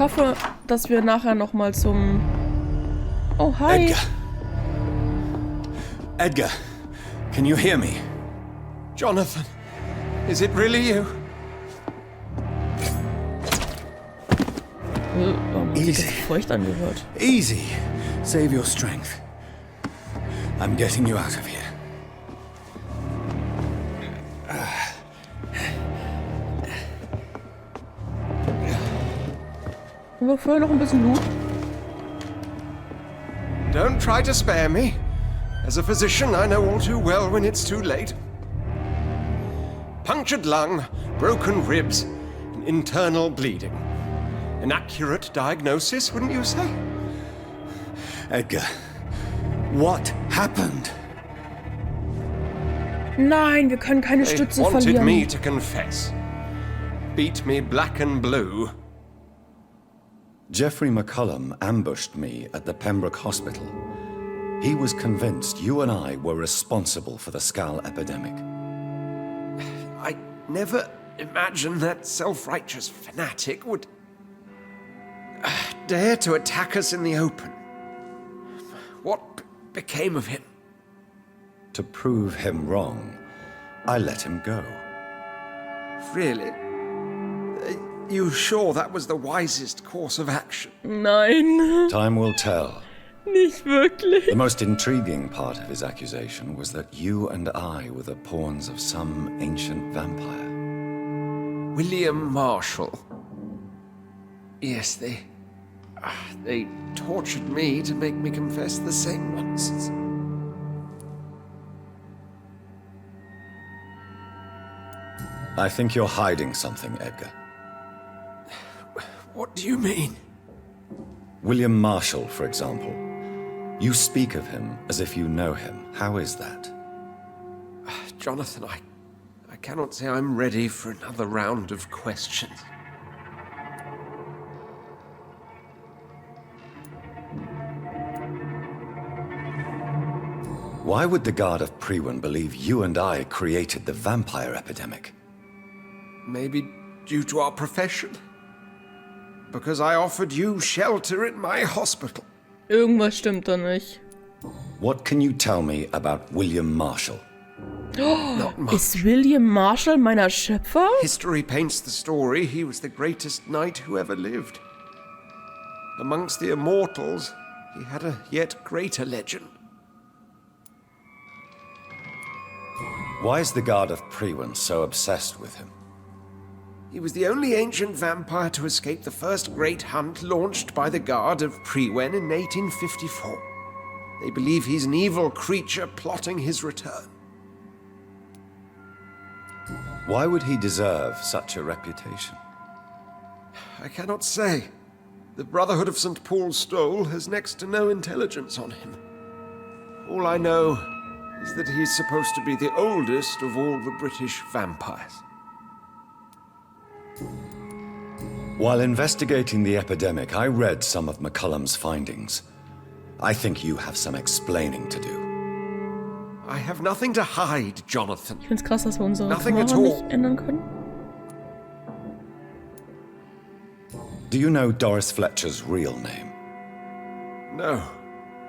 hoffe, dass wir nachher nochmal zum... Oh, hi. Edgar. Edgar, can you hear me? Jonathan, is it really you? Warum hat sich das feucht angehört? Easy. Save your strength. I'm getting you out of here. Haben wir vorher noch ein bisschen Loot? Don't try to spare me. As a physician, I know all too well when it's too late. Punctured lung, broken ribs, and internal bleeding. An accurate diagnosis, wouldn't you say? Edgar, what happened? Nein, wir können keine They Stütze wanted verlieren. me to confess. Beat me black and blue. Jeffrey McCullum ambushed me at the Pembroke Hospital. He was convinced you and I were responsible for the Skal epidemic. I never imagined that self-righteous fanatic would dare to attack us in the open. What became of him? To prove him wrong, I let him go. Really? You sure that was the wisest course of action? Nein, Time will tell. nicht wirklich. The most intriguing part of his accusation was that you and I were the pawns of some ancient vampire. William Marshall. Yes, they tortured me to make me confess the same nonsense. I think you're hiding something, Edgar. What do you mean? William Marshall, for example. You speak of him as if you know him. How is that? Jonathan, I cannot say I'm ready for another round of questions. Why would the Guard of Priwen believe you and I created the vampire epidemic? Maybe due to our profession? Because I offered you shelter in my hospital. Irgendwas stimmt da nicht. What can you tell me about William Marshall? Not much. Ist William Marshall meiner Schöpfer? History paints the story he was the greatest knight who ever lived. Amongst the immortals, he had a yet greater legend. Why is the Guard of Priwen so obsessed with him? He was the only ancient vampire to escape the first great hunt launched by the Guard of Priwen in 1854. They believe he's an evil creature plotting his return. Why would he deserve such a reputation? I cannot say. The Brotherhood of St. Paul's Stole has next to no intelligence on him. All I know is that he's supposed to be the oldest of all the British vampires. While investigating the epidemic, I read some of McCullum's findings. I think you have some explaining to do. I have nothing to hide, Jonathan. Ich find's krass, dass wir unsere Nothing Kamera at all. nicht ändern können. Do you know Doris Fletcher's real name? No,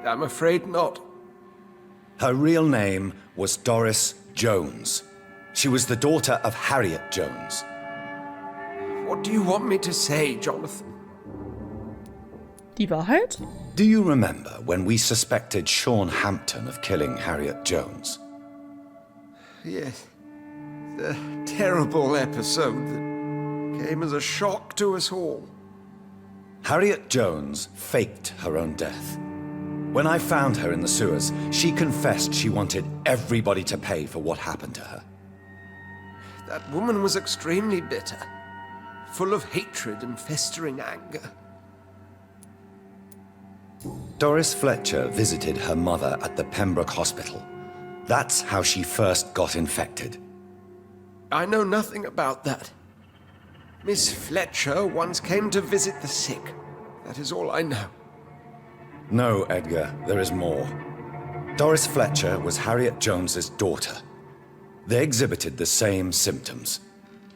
I'm afraid not. Her real name was Doris Jones. She was the daughter of Harriet Jones. What do you want me to say, Jonathan? Die Wahrheit? Do you remember when we suspected Sean Hampton of killing Harriet Jones? Yes. The terrible episode that came as a shock to us all. Harriet Jones faked her own death. When I found her in the sewers, she confessed she wanted everybody to pay for what happened to her. That woman was extremely bitter, full of hatred and festering anger. Doris Fletcher visited her mother at the Pembroke Hospital. That's how she first got infected. I know nothing about that. Miss Fletcher once came to visit the sick. That is all I know. No, Edgar, there is more. Doris Fletcher was Harriet Jones's daughter. They exhibited the same symptoms: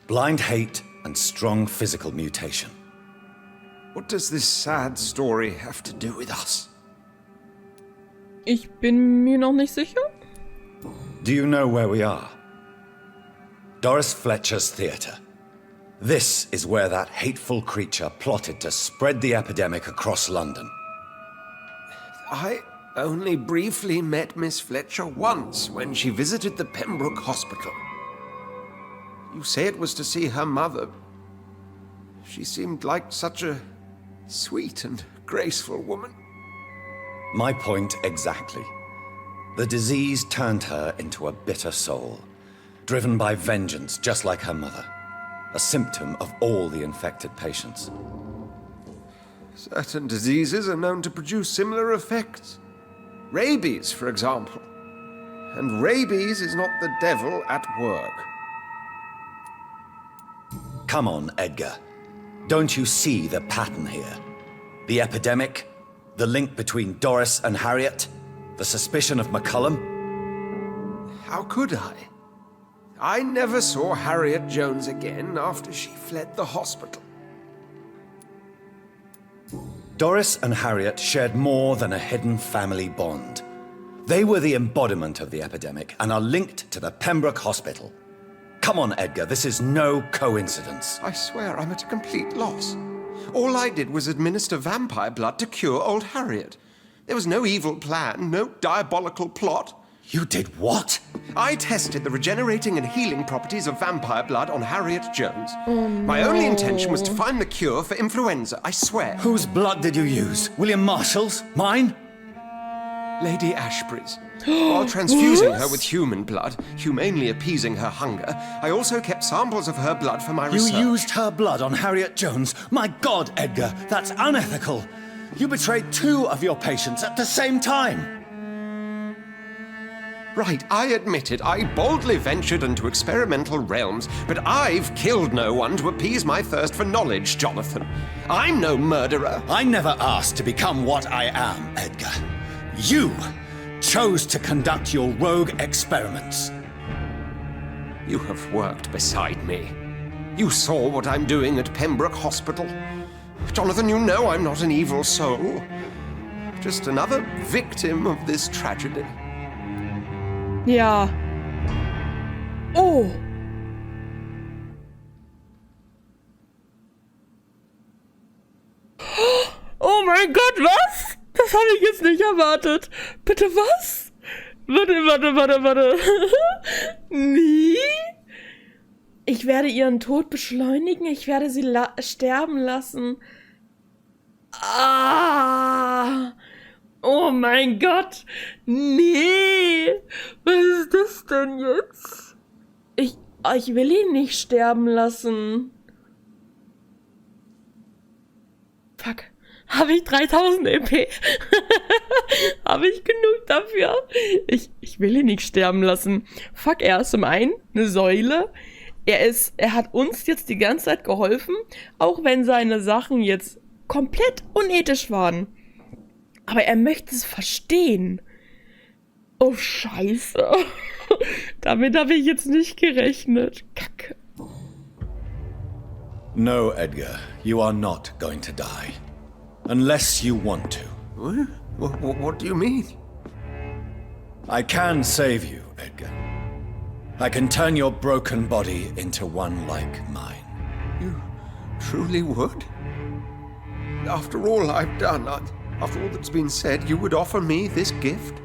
blind hate and strong physical mutation. What does this sad story have to do with us? Ich bin mir noch nicht sicher. Do you know where we are? Doris Fletcher's theatre. This is where that hateful creature plotted to spread the epidemic across London. I only briefly met Miss Fletcher once when she visited the Pembroke Hospital. You say it was to see her mother. She seemed like such a sweet and graceful woman. My point exactly. The disease turned her into a bitter soul, driven by vengeance just like her mother. A symptom of all the infected patients. Certain diseases are known to produce similar effects. Rabies, for example. And rabies is not the devil at work. Come on, Edgar. Don't you see the pattern here? The epidemic, the link between Doris and Harriet, the suspicion of McCullum? How could I? I never saw Harriet Jones again after she fled the hospital. Doris and Harriet shared more than a hidden family bond. They were the embodiment of the epidemic and are linked to the Pembroke Hospital. Come on, Edgar, this is no coincidence. I swear I'm at a complete loss. All I did was administer vampire blood to cure old Harriet. There was no evil plan, no diabolical plot. You did what? I tested the regenerating and healing properties of vampire blood on Harriet Jones. My only intention was to find the cure for influenza, I swear. Whose blood did you use? William Marshall's? Mine? Lady Ashbury's. While transfusing her with human blood, humanely appeasing her hunger, I also kept samples of her blood for my research. You used her blood on Harriet Jones? My God, Edgar, that's unethical. You betrayed 2 of your patients at the same time. Right, I admit it. I boldly ventured into experimental realms, but I've killed no one to appease my thirst for knowledge, Jonathan. I'm no murderer. I never asked to become what I am, Edgar. You chose to conduct your rogue experiments. You have worked beside me. You saw what I'm doing at Pembroke Hospital. Jonathan, you know I'm not an evil soul. Just another victim of this tragedy. Ja. Oh. Oh mein Gott, was? Das habe ich jetzt nicht erwartet. Bitte was? Warte. Nie? Ich werde ihren Tod beschleunigen. Ich werde sie sterben lassen. Ah. Oh mein Gott. Nee. Was ist das denn jetzt? Ich will ihn nicht sterben lassen. Fuck. Habe ich 3000 EP? Habe ich genug dafür? Ich will ihn nicht sterben lassen. Fuck, er ist zum einen eine Säule. Er hat uns jetzt die ganze Zeit geholfen, auch wenn seine Sachen jetzt komplett unethisch waren. Aber er möchte es verstehen. Oh, Scheiße. Damit habe ich jetzt nicht gerechnet. Kacke. No, Edgar, you are not going to die. Unless you want to. What do you mean? I can save you, Edgar. I can turn your broken body into one like mine. You truly would? After all I've done, after all that's been said, you would offer me this gift?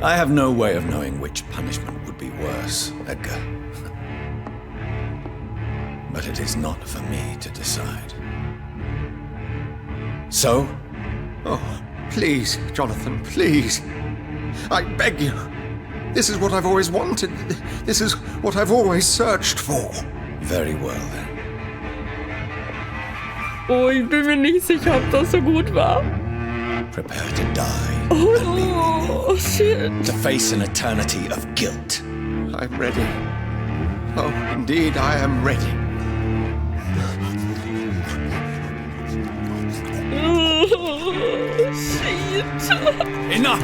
I have no way of knowing which punishment would be worse, Edgar. But it is not for me to decide. So? Oh, please, Jonathan, please. I beg you. This is what I've always wanted. This is what I've always searched for. Very well, then. Oh, ich bin mir nicht sicher, ob das so gut war. Prepare to die. Oh, shit. To face an eternity of guilt. I'm ready. Oh, indeed, I am ready. Oh, shit. Enough!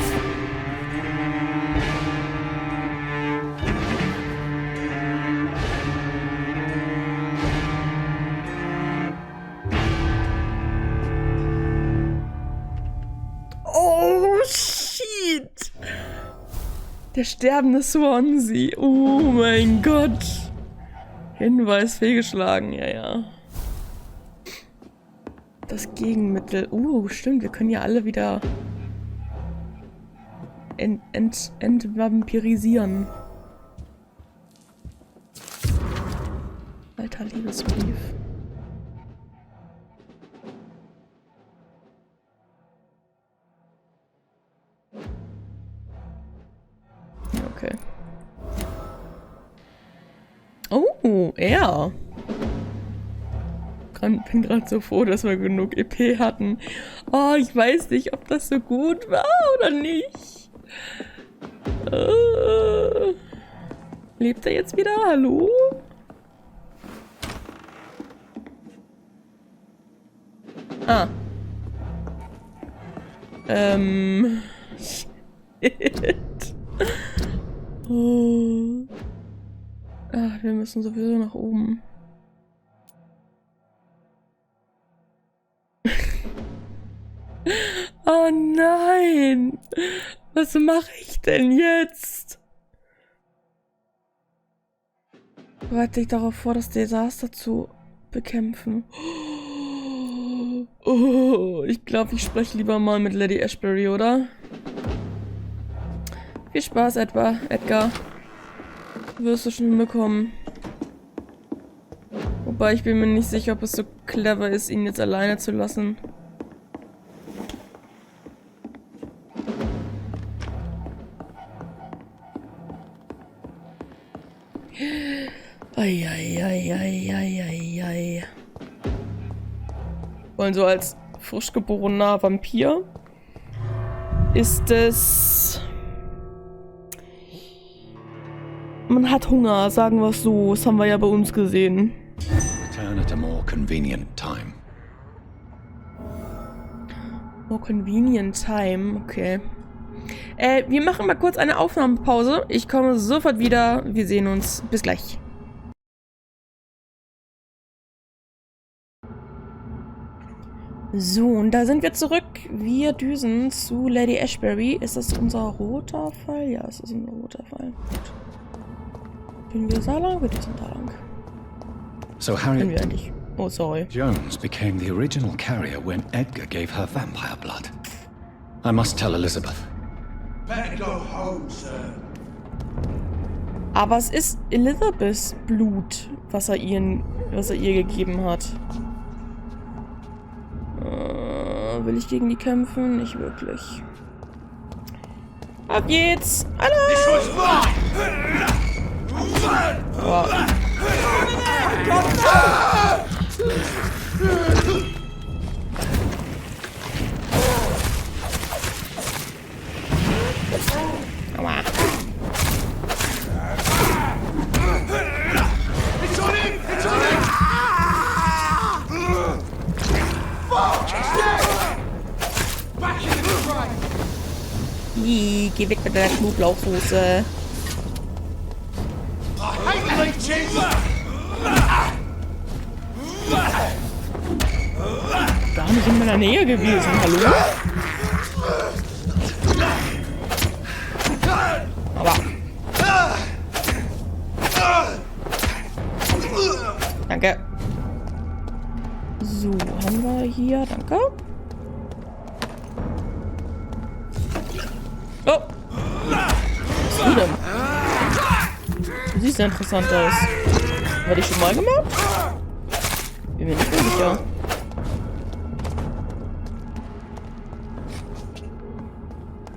Der sterbende Swansea. Oh mein Gott. Hinweis fehlgeschlagen, ja. Das Gegenmittel. Stimmt, wir können ja alle wieder entvampirisieren. Alter Liebesbrief. Okay. Oh, er. Bin gerade so froh, dass wir genug EP hatten. Oh, ich weiß nicht, ob das so gut war oder nicht. Lebt er jetzt wieder? Hallo? Ah. Shit. Oh. Ach, wir müssen sowieso nach oben. Oh nein! Was mache ich denn jetzt? Bereite dich darauf vor, das Desaster zu bekämpfen. Oh, ich glaube, ich spreche lieber mal mit Lady Ashbury, oder? Viel Spaß, Edgar. Wirst du schon hinbekommen. Wobei ich bin mir nicht sicher, ob es so clever ist, ihn jetzt alleine zu lassen. Ei. Wollen so als frisch geborener Vampir ist es... Man hat Hunger, sagen wir es so. Das haben wir ja bei uns gesehen. Return at a more convenient time. More convenient time, okay. Wir machen mal kurz eine Aufnahmepause. Ich komme sofort wieder. Wir sehen uns. Bis gleich. So, und da sind wir zurück. Wir düsen zu Lady Ashbury. Ist das unser roter Pfeil? Ja, es ist unser roter Pfeil. Gut. Gehen wir da lang? Wir düsen da lang. So Harriet wir eigentlich? Oh, sorry. Jones became the original carrier when Edgar gave her vampire blood. I must tell Elizabeth. Better go home, sir. Aber es ist Elizabeths Blut, was er ihr gegeben hat. Will ich gegen die kämpfen? Nicht wirklich. Ab geht's! Hallo! Oh. Aua. Geh weg mit deiner Knoblauchsoße. Gar nicht in meiner Nähe gewesen, hallo? Aber. Danke. So, haben wir hier, danke. Oh! Was ist du denn? Du siehst ja interessant aus. War die schon mal gemacht? Bin mir nicht mehr sicher.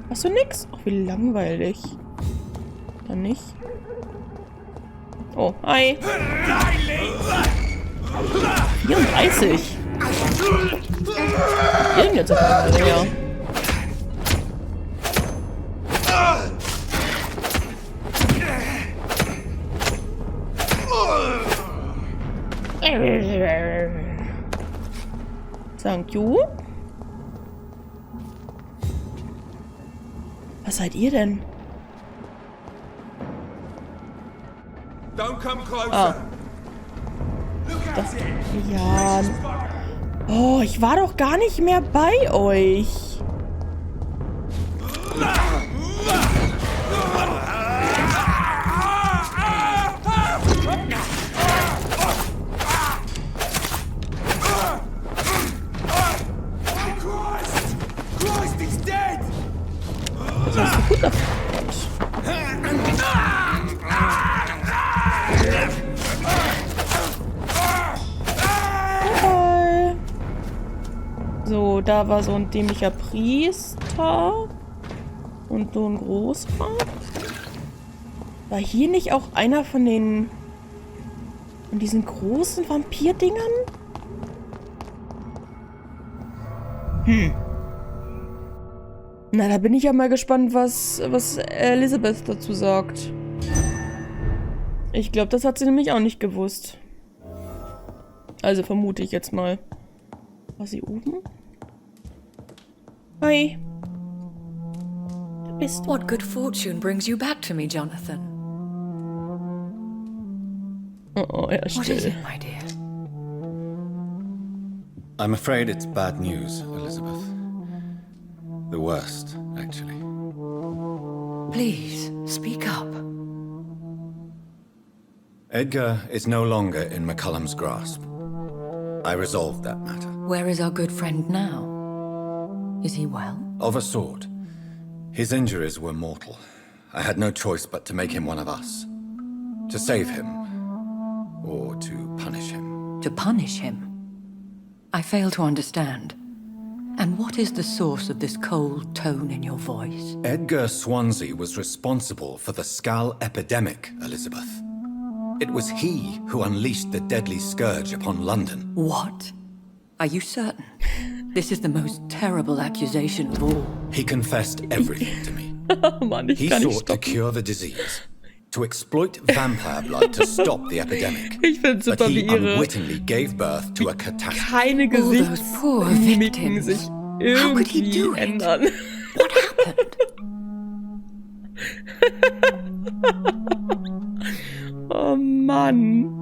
Hast du nix? Ach, wie langweilig. Dann nicht. Oh, hi. 34. Irgend jetzt auf einmal, ja. Thank you. Was seid ihr denn? Don't come closer. Ah. Das, ja. Oh, ich war doch gar nicht mehr bei euch. So, da war so ein dämlicher Priester. Und so ein Großrat. War hier nicht auch einer von den... von diesen großen Vampir-Dingern? Na, da bin ich ja mal gespannt, was Elizabeth dazu sagt. Ich glaube, das hat sie nämlich auch nicht gewusst. Also vermute ich jetzt mal. War sie oben? Hi. Du bist... What good fortune brings you back to me, Jonathan? Oh, ja, What is still. it, my dear? I'm afraid it's bad news, Elizabeth. The worst, actually. Please, speak up. Edgar is no longer in McCullum's grasp. I resolved that matter. Where is our good friend now? Is he well? Of a sort. His injuries were mortal. I had no choice but to make him one of us. To save him. Or to punish him. To punish him? I fail to understand. And what is the source of this cold tone in your voice? Edgar Swansea was responsible for the Skull epidemic, Elizabeth. It was he who unleashed the deadly scourge upon London. What? Are you certain? This is the most terrible accusation of all. He confessed everything to me. Oh Mann, ich He kann nicht sought to stoppen. cure the disease, to exploit vampire blood to stop the epidemic. Ich find's But super, he wie ihre unwittingly gave birth to a catastrophe. keine All those poor Gesichtsmimiken victims. sich How could he do irgendwie it? ändern. What happened? Oh Mann.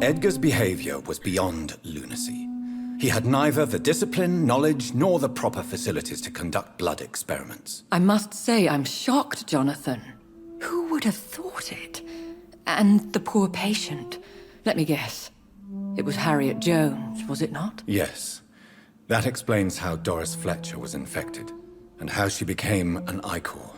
Edgar's behavior was beyond lunacy. He had neither the discipline, knowledge, nor the proper facilities to conduct blood experiments. I must say I'm shocked, Jonathan. Who would have thought it? And the poor patient. Let me guess. It was Harriet Jones, was it not? Yes, that explains how Doris Fletcher was infected, and how she became an Icor.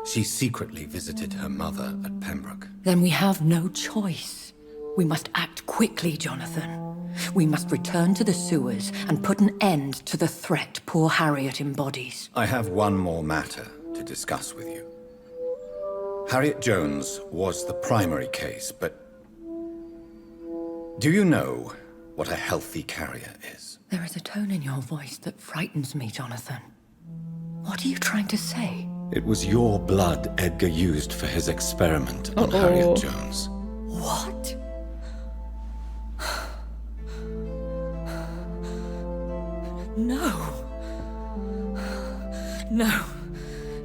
She secretly visited her mother at Pembroke. Then we have no choice. We must act quickly, Jonathan. We must return to the sewers and put an end to the threat poor Harriet embodies. I have one more matter to discuss with you. Harriet Jones was the primary case, but do you know what a healthy carrier is? There is a tone in your voice that frightens me, Jonathan. What are you trying to say? It was your blood Edgar used for his experiment on Harriet Jones. What? No. No.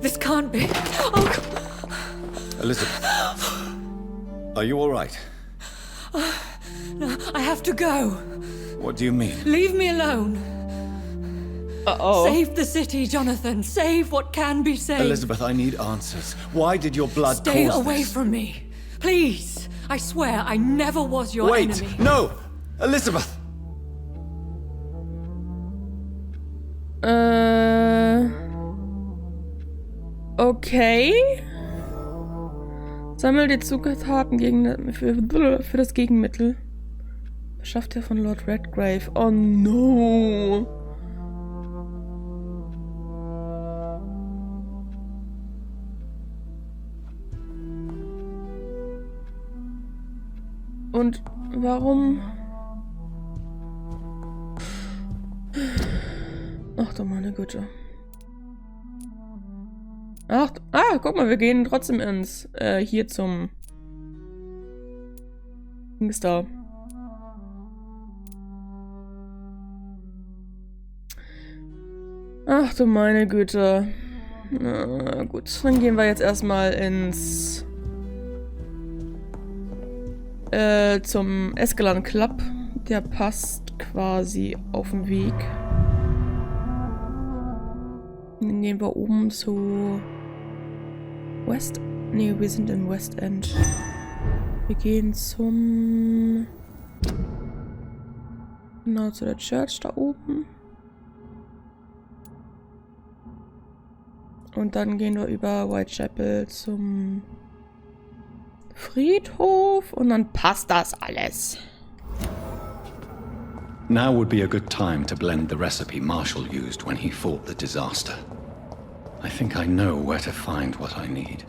This can't be. Oh, Elizabeth, are you all right? no, I have to go. What do you mean? Leave me alone. Uh-oh. Save the city, Jonathan. Save what can be saved. Elizabeth, I need answers. Why did your blood Stay cause away this? from me. Please. I swear I never was your Wait! enemy. No! Elizabeth! Okay. Sammel die Zutaten für das Gegenmittel. Beschafft er von Lord Redgrave. Oh no. Und warum? Ach du meine Güte. Ach, guck mal, wir gehen trotzdem ins, hier zum Dings da. Ach du meine Güte. Na gut, dann gehen wir jetzt erstmal ins zum Escalon Club. Der passt quasi auf den Weg. Dann gehen wir oben zu West. Ne, wir sind in West End. Wir gehen zum... Genau, zu der Church da oben. Und dann gehen wir über Whitechapel zum Friedhof und dann passt das alles. Now would be a good time to blend the recipe Marshall used when he fought the disaster. I think I know where to find what I need.